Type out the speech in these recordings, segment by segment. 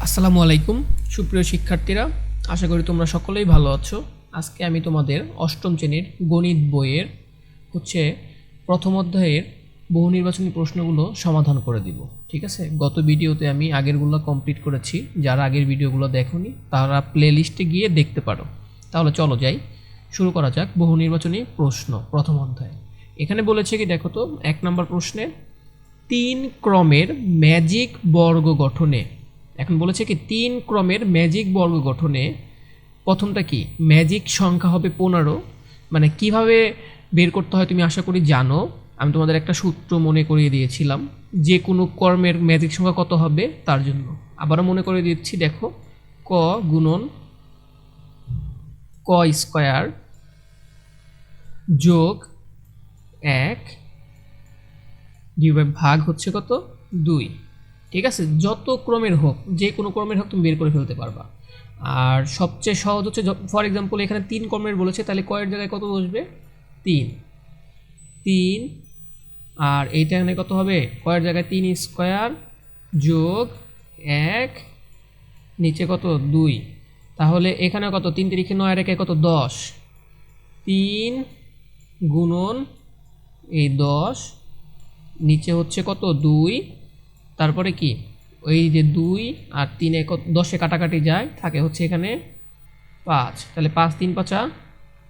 আসসালামু আলাইকুম সুপ্রিয় শিক্ষার্থীরা, আশা করি তোমরা সকলেই ভালো আছো। আজকে আমি তোমাদের অষ্টম শ্রেণীর গণিত বইয়ের প্রথম অধ্যায়ের বহু নির্বাচনী প্রশ্নগুলো সমাধান করে দিব। ঠিক আছে, গত ভিডিওতে আমি আগেরগুলো কমপ্লিট করেছি। যারা আগের ভিডিওগুলো দেখোনি তারা প্লে লিস্টে গিয়ে দেখতে পারো। তাহলে চলো যাই, শুরু করা যাক বহু নির্বাচনী প্রশ্ন প্রথম অধ্যায়। এখানে বলেছে কি দেখো তো, 1 নম্বর প্রশ্নে 3 ক্রমের ম্যাজিক বর্গ গঠনে, এখন বলেছে কি 3 ক্রমের ম্যাজিক বর্গ গঠনে প্রথমটা কি ম্যাজিক সংখ্যা হবে 15। মানে কিভাবে বের করতে হয় তুমি আশা করি জানো। আমি তোমাদের একটা সূত্র মনে করিয়ে দিয়েছিলাম, যে কোনো কর্মের ম্যাজিক সংখ্যা কত হবে তার জন্য। আবারও মনে করে দিচ্ছি, দেখো ক গুণন ক স্কয়ার যোগ 1 ডিভাইড ভাগ হচ্ছে কত 2। ঠিক আছে, যত ক্রমের হোক, যে কোনো ক্রমের হোক তুমি বের করে ফেলতে পারবা। আর সবচেয়ে সহজ হচ্ছে, ফর এক্সাম্পল এখানে 3 ক্রমের বলেছে, তাহলে কয়ের জায়গায় কত বসবে 3। আর এইটা এখানে কত হবে, কয়ের জায়গায় 3 স্কয়ার যোগ 1 নিচে কত 2। তাহলে এখানে কত 3 তারিখে 9 আর 1 কত 10, 3 গুণন এই 10 নিচে হচ্ছে কত 2, তারপরে কি ওই যে 2 আর 3 10-এ কাটাকাটি যায়, থাকে হচ্ছে এখানে 5। তাহলে 5 3 5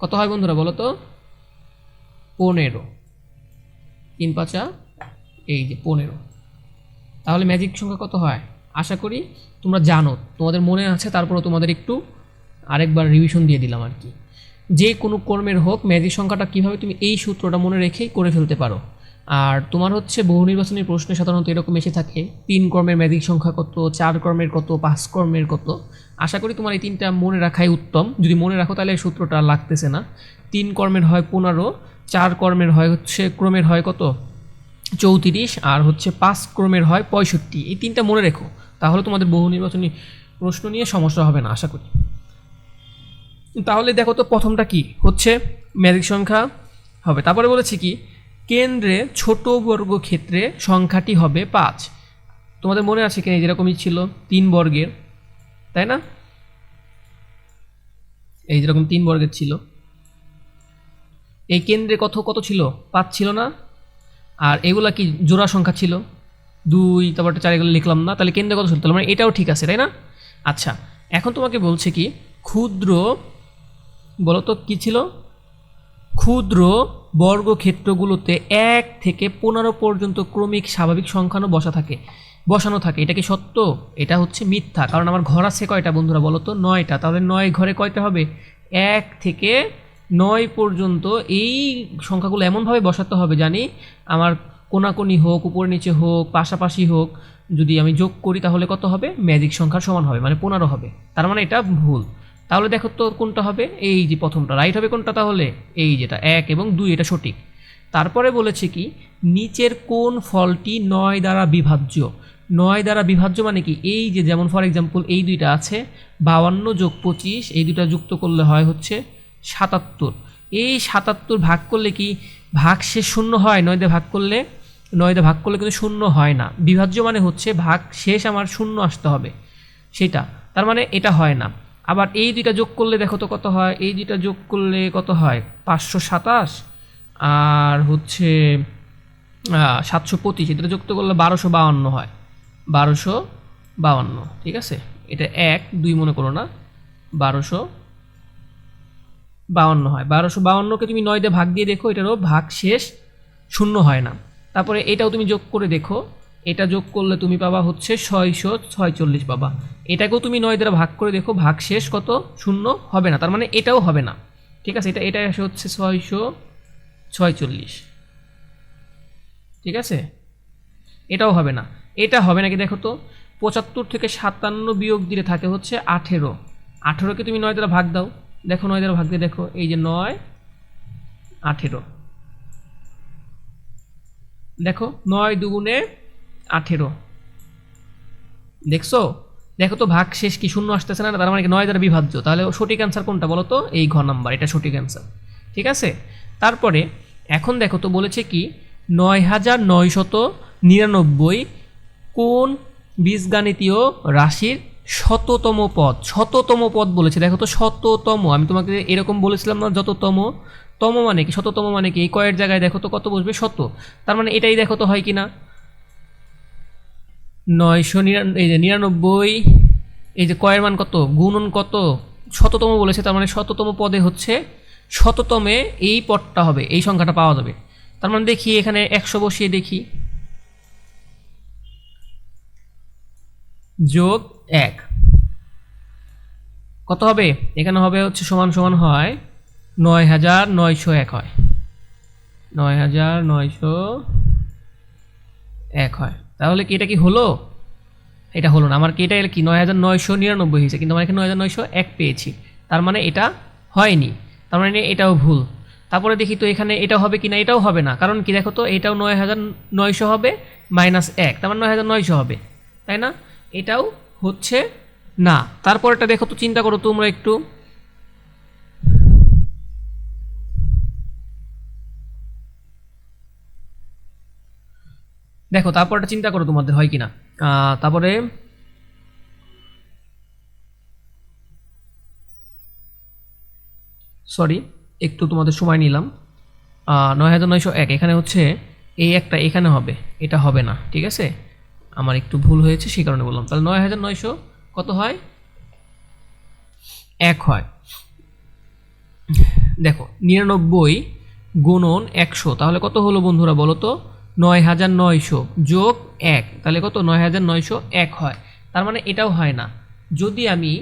কত হয় বন্ধুরা বলো তো 15। 3 5 এই যে 15। তাহলে ম্যাজিক সংখ্যা কত হয় আশা করি তোমরা জানো, তোমাদের মনে আছে, তারপরেও তোমাদের একটু আরেকবার রিভিশন দিয়ে দিলাম আর কি। যে কোনো কর্মের হোক ম্যাজিক সংখ্যাটা কীভাবে তুমি এই সূত্রটা মনে রেখেই করে ফেলতে পারো। আর তোমার বহু নির্বাচনী প্রশ্নে সাধারণত এরকম এসে থাকে 3 কর্মের ম্যাজিক সংখ্যা কত, 4 কর্মের কত, 5 কর্মের কত। আশা করি তোমার এই 3টা মনে রাখাই উত্তম। যদি মনে রাখো তাহলে এই সূত্রটা লাগতেছে না। 3 কর্মের হয় 15, 4 কর্মের হয় ক্রমের হয় কত 34, আর 5 ক্রমের হয় 65। এই 3টা মনে রেখো, তাহলে তোমাদের বহু নির্বাচনী প্রশ্ন নিয়ে সমস্যা হবে না আশা করি। তাহলে দেখো তো প্রথমটা কি হচ্ছে ম্যাজিক সংখ্যা হবে। তারপরে বলেছি কি কেন্দ্রে ছোট বর্গ ক্ষেত্রে সংখ্যাটি হবে 5। তোমাদের মনে আছে কিনা, যেরকমই ছিল 3 বর্গের, তাই না? এই যেরকম 3 বর্গের ছিল, এই কেন্দ্রে কত কত ছিল 5 ছিল না? আর এগুলা কি জোড়া সংখ্যা ছিল 2, তারপর 4, এগুলো লিখলাম না। তাহলে কেন্দ্রে কত ছিল, তাহলে মানে এটাও ঠিক আছে, তাই না? আচ্ছা, এখন তোমাকে বলছে কি ক্ষুদ্র, বলো তো কী ছিল, ক্ষুদ্র বর্গক্ষেত্রগুলোতে 1 থেকে 15 পর্যন্ত ক্রমিক স্বাভাবিক সংখ্যানো বসানো থাকে। এটা কি সত্য? এটা হচ্ছে মিথ্যা, কারণ আমার ঘর আছে কয়টা বন্ধুরা বলো তো 9টা। তাহলে 9 ঘরে কয়টা হবে 1 থেকে 9 পর্যন্ত এই সংখ্যাগুলো এমনভাবে বসাতে হবে জানি আমার কোনাকুনি হোক, উপর নিচে হোক, পাশাপাশি হোক, যদি আমি যোগ করি তাহলে কত হবে ম্যাজিক সংখ্যার সমান হবে, মানে 15 হবে। তার মানে এটা ভুল। তাহলে দেখো তো কোনটা হবে, এই যে প্রথমটা রাইট হবে কোনটা, তাহলে এই যেটা 1 এবং 2 এটা সঠিক। তারপরে বলেছে কি নিচের কোন ফলটি 9 দ্বারা বিভাজ্য। 9 দ্বারা বিভাজ্য মানে কি, এই যে যেমন ফর এক্সাম্পল এই দুইটা আছে 52 যোগ 25, এই দুইটা যুক্ত করলে হয় 77। এই 77 ভাগ করলে কি ভাগ শেষ শূন্য হয়? 9 দিয়ে ভাগ করলে, 9 দিয়ে ভাগ করলে কিন্তু শূন্য হয় না। বিভাজ্য মানে ভাগ শেষ আমার শূন্য আসতে হবে সেটা, তার মানে এটা হয় না। আবার এই দুইটা যোগ করলে দেখো তো কত হয়, এই দুইটা যোগ করলে কত হয় 527, আর 725, এটা যুক্ত করলে 1252 হয়, 1252। ঠিক আছে, এটা 1 2 মনে করো না, 1252 হয়। 1252কে তুমি 9 দিয়ে ভাগ দিয়ে দেখো, এটারও ভাগ শেষ শূন্য হয় না। তারপরে এটাও তুমি যোগ করে দেখো, এটা যোগ করলে তুমি পাবা 646 পাবা। এটাকেও তুমি 9 দ্বারা ভাগ করে দেখো, ভাগ শেষ কত শূন্য হবে না, তার মানে এটাও হবে না। ঠিক আছে, এটা আসে 646। ঠিক আছে, এটাও হবে না। এটা হবে নাকি দেখো তো, 75 থেকে 57 বিয়োগ দিলে থাকে 18। 18কে তুমি 9 দ্বারা ভাগ দাও, দেখো 9 দ্বারা ভাগ দিয়ে দেখো, এই যে 9 18, দেখো 9 দুগুণে 18, দেখছো? দেখো তো ভাগ শেষ কি শূন্য আসতেছে না, তার মানে 9 দ্বারা বিভাজ্য। তাহলে সঠিক অ্যান্সার কোনটা বলো তো, এই ঘ নাম্বার, এটা সঠিক অ্যান্সার। ঠিক আছে, তারপরে এখন দেখো তো বলেছে কি 9999 কোন বীজগাণিতীয় রাশির শততম পদ, শততম পদ বলেছে, দেখো তো শততম, আমি তোমাকে এরকম বলেছিলাম না যততম, তম মানে কি, শততম মানে কি, এই কয়ের জায়গায় দেখো তো কত বসবে, শত, তার মানে এটাই দেখো তো হয় কি না, 999, এই যে 99, এই যে কয়ের মান কত, গুণন কত, শততম বলেছে, তার মানে শততম পদে হচ্ছে শততমে এই পদটা হবে, এই সংখ্যাটা পাওয়া যাবে। তার মানে দেখি এখানে 100 বসিয়ে দেখি, যোগ 1 কত হবে, এখানে হবে হচ্ছে সমান সমান হয় 9901 হয়, 9901 হয়। তাহলে কি এটা কি হলো, এটা হলো না, আমার কি এটা কি 9999 হয়েছে, কিন্তু আমার এখানে 9901 পেয়েছি, তার মানে এটা হয়নি, তার মানে এটাও ভুল। তারপরে দেখি তো এখানে এটা হবে কি না, এটাও হবে না, কারণ কি দেখো তো এটাও 9900 হবে -1, তার মানে 9900 হবে, তাই না, এটাও হচ্ছে না। তারপরটা দেখো তো, চিন্তা করো তোমরা একটু, দেখো তারপরটা চিন্তা করো তোমাদের হয় কিনা। তারপরে সরি, একটু তোমাদের সময় নিলাম। 9901 এখানে হচ্ছে এই একটা এখানে হবে, এটা হবে না, ঠিক আছে, আমার একটু ভুল হয়েছে সেই কারণে বললাম। তাহলে 9900 কত হয়, 1 হয়। দেখো 99 গুণন 100, তাহলে কত হলো বন্ধুরা বলো তো, 9900 যোগ 1, তাহলে কত, 9901 হয়। তার মানে এটাও হয় না। যদি আমি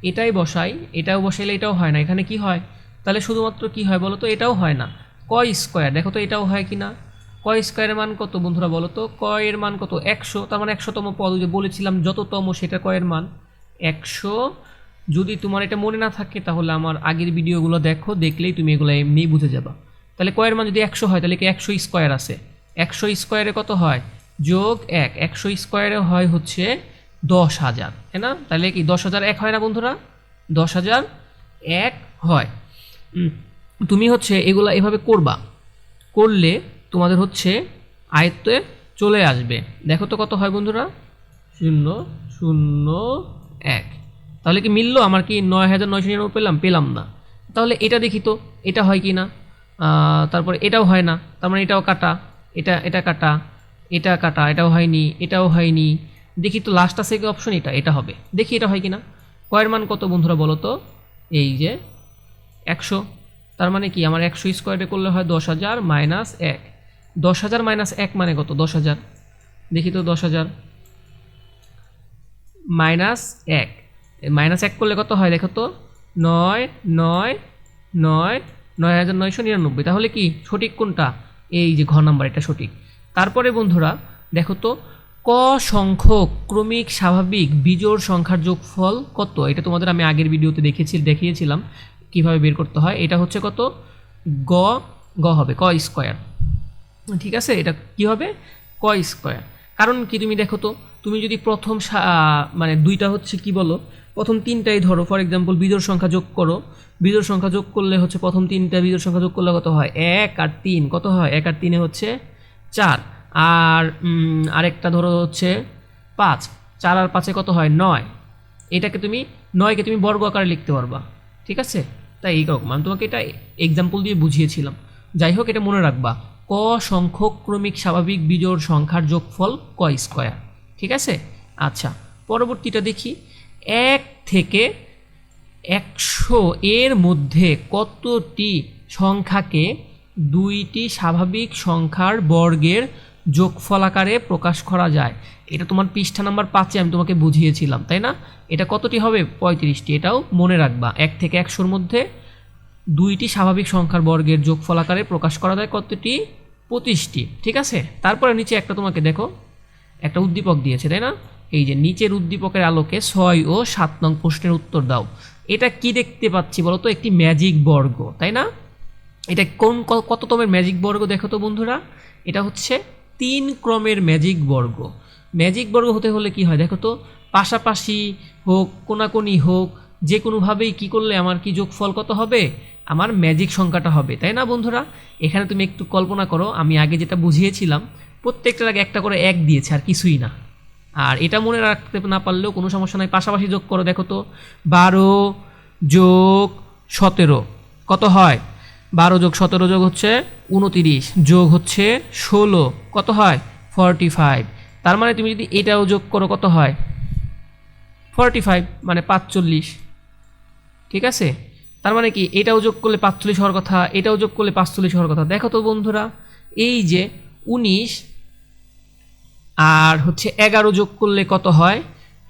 এটাই বসাই, এটাও বসাইলে এটাও হয় না, এখানে কি হয়, তাহলে শুধুমাত্র কি হয় বলো তো, এটাও হয় না, কয় স্কোয়ার, দেখো তো এটাও হয় কি না, কয় স্কোয়ারের মান কত বন্ধুরা বলো তো, কয়ের মান কত, 100, তার মানে 100তম পদ, যে বলেছিলাম যততম সেটা কয়ের মান 100। যদি তোমার এটা মনে না থাকে তাহলে আমার আগের ভিডিওগুলো দেখো, দেখলেই তুমি এগুলো এমনিই বুঝে যাবা। তাহলে কয়ের মান যদি 100 হয়, তাহলে কি 100 স্কোয়ার আছে, 100 স্কোয়ারে কত হয়, যোগ 1, 100 স্কোয়ারে হয় হচ্ছে 10,000, তাই না, তাহলে কি 10,001 হয় না বন্ধুরা, 10,001 হয়। তুমি হচ্ছে এগুলা এভাবে করবা, করলে তোমাদের হচ্ছে আয়ত্তে চলে আসবে। দেখো তো কত হয় বন্ধুরা, 001, তাহলে কি মিললো, আমার কি 9999 পেলাম, পেলাম না। তাহলে এটা দেখি তো এটা হয় কি না, তারপরে এটাও হয় না, তার মানে এটাও কাটা, এটা কাটা, এটা কাটা, এটাও হয়নি, এটাও হয়নি। দেখি তো লাস্ট আছে কি অপশন, এটা হবে, দেখি এটা হয় কি না। কয়ের মান কত বন্ধুরা বলো তো, এই যে 100, তার মানে কি আমার 100 স্কোয়ারে করলে হয় 10,000 মাইনাস 1, 10,000 মাইনাস 1 মানে কত, 10,000, দেখি তো 10,000 মাইনাস 1, মাইনাস 1 করলে কত হয় দেখো তো, 9999, তাহলে কি সঠিক কোনটা, এই যে ঘ নাম্বার, এটা সঠিক। তারপরে বন্ধুরা দেখো তো, ক সংখ্যক ক্রমিক স্বাভাবিক বিজোড় সংখ্যার যোগফল কত, এটা তোমাদের আমি আগের ভিডিওতে দেখিয়েছিলাম কিভাবে বের করতে হয়। এটা হচ্ছে কত, গ গ হবে ক স্কোয়ার, ঠিক আছে, এটা কি হবে, ক স্কোয়ার। কারণ কি তুমি দেখো তো, তুমি যদি প্রথম মানে দুইটা হচ্ছে কি বলো, প্রথম তিনটাই ধরো, ফর এক্সাম্পল বিজোড় সংখ্যা যোগ করো, বিজোড় সংখ্যা যোগ করলে হচ্ছে প্রথম তিনটা বিজোড় সংখ্যা যোগ করলে কত হয়, 1 আর 3, কত হয়, 1 আর 3 হচ্ছে 4, আর আরেকটা ধরো হচ্ছে 5, 4 আর 5 কত হয় 9, এটাকে তুমি 9কে তুমি বর্গ আকারে লিখতে পারবা, ঠিক আছে। তাই এইরকম আমি তোমাকে এটা এক্সাম্পল দিয়ে বুঝিয়েছিলাম। যাই হোক, এটা মনে রাখবা, ক সংখ্যক ক্রমিক স্বাভাবিক বিজোড় সংখ্যার যোগফল ক স্কোয়ার, ঠিক আছে। আচ্ছা, পরবর্তীটা দেখি, 1 থেকে 100 এর মধ্যে কতটি সংখ্যাকে দুইটি স্বাভাবিক সংখ্যার বর্গের যোগফল আকারে প্রকাশ করা যায়, এটা তোমার পৃষ্ঠা নাম্বার 5-এ আমি তোমাকে বুঝিয়েছিলাম, তাই না। এটা কতটি হবে, 35টি, এটাও মনে রাখবা, 1 থেকে 100-র মধ্যে দুইটি স্বাভাবিক সংখ্যার বর্গের যোগফল আকারে প্রকাশ করা যায় কতটি, 25টি, ঠিক আছে। তারপরে নিচে একটা তোমাকে দেখো একটা উদ্দীপক দিয়েছে, তাই না, এই যে নিচের উদ্দীপকের আলোকে 6 ও 7 নং প্রশ্নের উত্তর দাও। এটা কি দেখতে পাচ্ছি বলো তো, একটি ম্যাজিক বর্গ, তাই না। এটা কোন কততমের ম্যাজিক বর্গ দেখো তো বন্ধুরা, এটা হচ্ছে 3 ক্রমের ম্যাজিক বর্গ। ম্যাজিক বর্গ হতে হলে কি হয় দেখো তো, পাশাপাশি হোক কোনাকুনি হোক, যে কোনোভাবেই কী করলে আমার কি যোগফল কত হবে, আমার ম্যাজিক সংখ্যাটা হবে, তাই না বন্ধুরা। এখানে তুমি একটু কল্পনা করো, আমি আগে যেটা বুঝিয়েছিলাম প্রত্যেকটার আগে একটা করে 1 দিয়েছে আর কিছুই না, আর এটা মনে রাখতে না পারলেও কোনো সমস্যা নাই, পাশাপাশি যোগ করো। দেখো তো 12 যোগ 17 কত হয়? 12 যোগ 17 যোগ হচ্ছে 29 যোগ হচ্ছে 16 কত হয়? 45। তার মানে তুমি যদি এটাও যোগ করো কত হয়? 45 মানে 45। ঠিক আছে, তার মানে কি এটাও যোগ করলে 45 হওয়ার কথা, এটাও যোগ করলে 45 হওয়ার কথা। দেখো তো বন্ধুরা, এই যে 19 আর হচ্ছে 11 যোগ করলে কত হয়?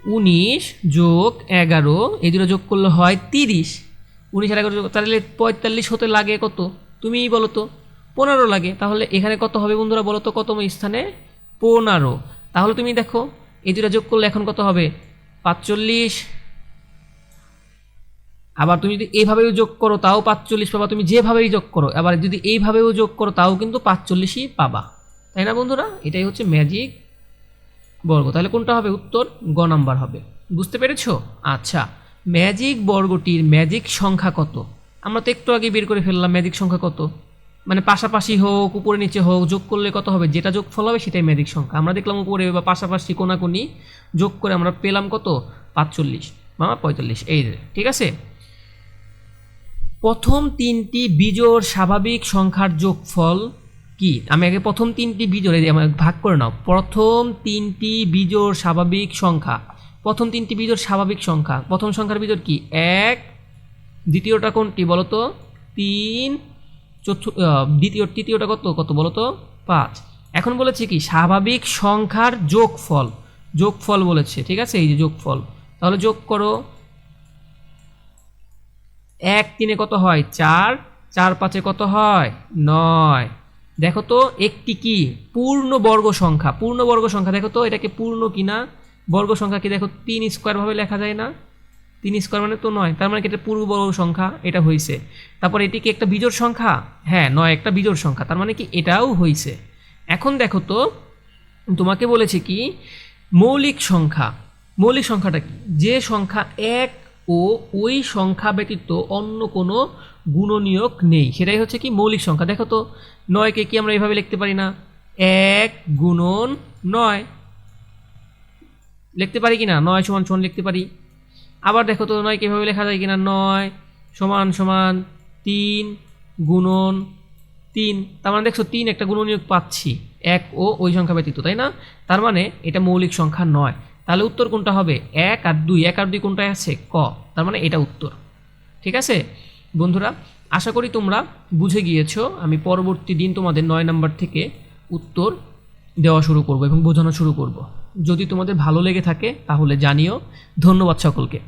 19 যোগ 11 এই দুটো যোগ করলে হয় 30। 19 আর 11 যোগ, তাহলে 45 হতে লাগে কত? তুমিই বলো তো। 15 লাগে। তাহলে এখানে কত হবে বন্ধুরা বলো তো, কতম স্থানে? 15। তাহলে তুমি দেখো এই দুটো যোগ করলে এখন কত হবে? 45। আবার তুমি যদি এইভাবেও যোগ করো তাও 45 পাবা, তুমি যেভাবেই যোগ করো। আবার যদি এইভাবেও যোগ করো তাও কিন্তু 45ই পাবা, তাই না বন্ধুরা? এটাই হচ্ছে ম্যাজিক বর্গ। তাহলে কোনটা হবে উত্তর? গ নাম্বার হবে। বুঝতে পেরেছো? আচ্ছা, ম্যাজিক বর্গটির ম্যাজিক সংখ্যা কত? আমরা তো একটু আগে বের করে ফেললাম ম্যাজিক সংখ্যা কত, মানে পাশাপাশি হোক উপরে নিচে হোক যোগ করলে কত হবে? যেটা যোগফল হবে সেটাই ম্যাজিক সংখ্যা। আমরা দেখলাম উপরে বা পাশাপাশি কোনাকুনি যোগ করে আমরা পেলাম কত? 45 বা 45। এই যে ঠিক আছে। প্রথম তিনটি বিজোড় স্বাভাবিক সংখ্যার যোগফল কি? আমি আগে প্রথম তিনটি বিজোড় এই আমার ভাগ করে নাও। প্রথম তিনটি বিজোড় স্বাভাবিক সংখ্যা, প্রথম তিনটি বিজোড় স্বাভাবিক সংখ্যা, প্রথম সংখ্যার বিজোড় কি? 1, দ্বিতীয়টা কোনটি বলো তো? 3, তৃতীয়টা কত কত বলো তো? 5। এখন বলেছে কি স্বাভাবিক সংখ্যার যোগফল, যোগফল বলেছে। ঠিক আছে, এই যে যোগফল। তাহলে যোগ করো। 1 3 কত হয়? 4, 4 5 কত হয়? 9। দেখো তো একটি কি পূর্ণ বর্গ সংখ্যা, পূর্ণ বর্গ সংখ্যা দেখো তো এটাকে পূর্ণ কিনা বর্গ সংখ্যা কি? দেখো 3 স্কোয়ার ভাবে লেখা যায় না? 3 স্কোয়ার মানে তো 9, তার মানে কি এটা পূর্ণ বর্গ সংখ্যা, এটা হয়েছে। তারপর এটি কি একটা বিজোড় সংখ্যা? হ্যাঁ, 9 একটা বিজোড় সংখ্যা, তার মানে কি এটাও হয়েছে। এখন দেখো তো তোমাকে বলেছে কি মৌলিক সংখ্যা, মৌলিক সংখ্যাটা কি? যে সংখ্যা 1 ও ওই সংখ্যা ব্যতীত অন্য কোনো গুণনীয়ক নেই, সেটাই হচ্ছে কি মৌলিক সংখ্যা। দেখো তো 9কে কি আমরা এভাবে লিখতে পারি না? 1 গুণন 9 লিখতে পারি কিনা? 9 সমান সমান লিখতে পারি। আবার দেখো তো 9কে এভাবে লেখা যায় কিনা? 9 সমান সমান 3 গুণন 3। তার মানে দেখছো 3 একটা গুণনীয়ক পাচ্ছি 1 ও ওই সংখ্যা ব্যতীত, তাই না? তার মানে এটা মৌলিক সংখ্যা নয়। তাহলে উত্তর কোনটা হবে? 1 আর 2, 1 আর 2 কোনটায় আছে? ক। তার মানে এটা উত্তর। ঠিক আছে বন্ধুরা, আশা করি তোমরা বুঝে গিয়েছো। আমি পরবর্তী দিন তোমাদের 9 নাম্বার থেকে উত্তর দেওয়া শুরু করব এবং বোঝানো শুরু করব। যদি তোমাদের ভালো লেগে থাকে তাহলে জানিও। ধন্যবাদ সকলকে।